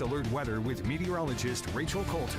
Alert weather with meteorologist Rachel Coulter.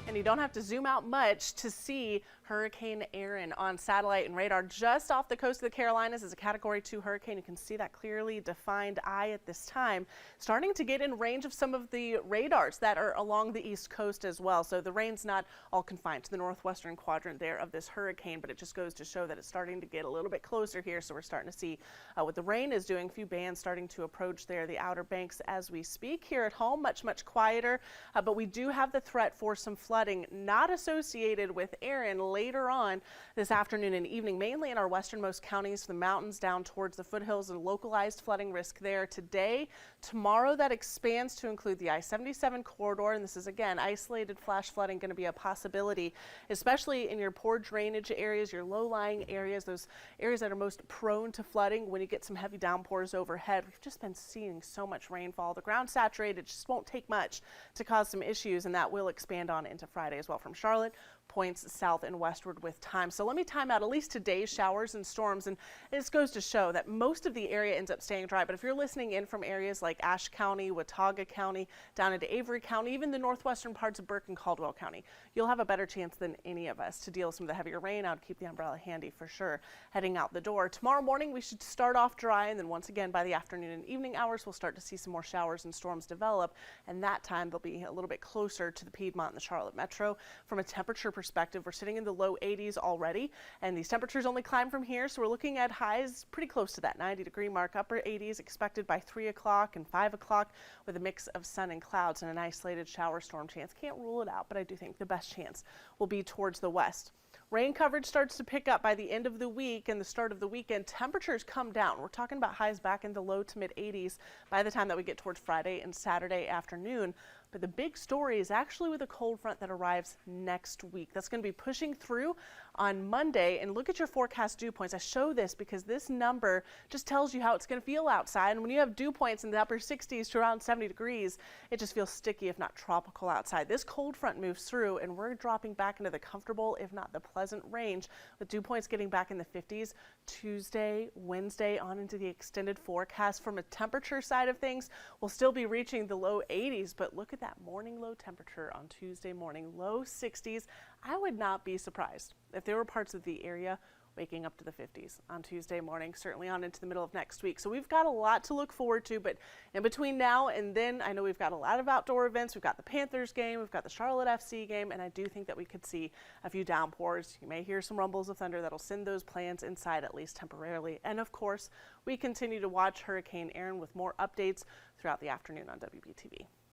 And you don't have to zoom out much to see Hurricane Erin on satellite and radar just off the coast of the Carolinas as a Category 2 hurricane. You can see that clearly defined eye at this time, starting to get in range of some of the radars that are along the east coast as well. So the rain's not all confined to the northwestern quadrant there of this hurricane, but it just goes to show that it's starting to get a little bit closer here. So we're starting to see what the rain is doing. A few bands starting to approach there, the Outer Banks as we speak. Here at home, much quieter, but we do have the threat for some flooding not associated with Erin later on this afternoon and evening, mainly in our westernmost counties, the mountains down towards the foothills, and localized flooding risk there today. Tomorrow that expands to include the I-77 corridor, and this is again isolated flash flooding going to be a possibility, especially in your poor drainage areas, your low-lying areas, those areas that are most prone to flooding when you get some heavy downpours overhead. We've just been seeing so much rainfall. The ground saturated, just won't take much to cause some issues, and that will expand on into Friday as well from Charlotte, points south and westward with time. So let me time out at least today's showers and storms, and this goes to show that most of the area ends up staying dry. But if you're listening in from areas like Ashe County, Watauga County, down into Avery County, even the northwestern parts of Burke and Caldwell County, you'll have a better chance than any of us to deal with some of the heavier rain. I would keep the umbrella handy for sure heading out the door. Tomorrow morning we should start off dry, and then once again by the afternoon and evening hours we'll start to see some more showers and storms develop, and that time they'll be a little bit closer to the Piedmont and the Charlotte metro. From a temperature perspective, we're sitting in the low 80s already, and these temperatures only climb from here, so we're looking at highs pretty close to that 90-degree mark. Upper 80s expected by 3 o'clock and 5 o'clock with a mix of sun and clouds and an isolated shower storm chance. Can't rule it out, but I do think the best chance will be towards the west. Rain coverage starts to pick up by the end of the week and the start of the weekend. Temperatures come down. We're talking about highs back in the low to mid 80s by the time that we get towards Friday and Saturday afternoon. But the big story is actually with a cold front that arrives next week. That's going to be pushing through on Monday. And look at your forecast dew points. I show this because this number just tells you how it's going to feel outside. And when you have dew points in the upper 60s to around 70 degrees, it just feels sticky, if not tropical outside. This cold front moves through and we're dropping back into the comfortable, if not the pleasant range, with dew points getting back in the 50s Tuesday, Wednesday, on into the extended forecast. From a temperature side of things, we'll still be reaching the low 80s, but look at that morning low temperature on Tuesday morning, low 60s. I would not be surprised if there were parts of the area waking up to the 50s on Tuesday morning, certainly on into the middle of next week. So we've got a lot to look forward to, but in between now and then, I know we've got a lot of outdoor events. We've got the Panthers game, we've got the Charlotte FC game, and I do think that we could see a few downpours. You may hear some rumbles of thunder that'll send those plans inside at least temporarily. And of course, we continue to watch Hurricane Erin with more updates throughout the afternoon on WBTV.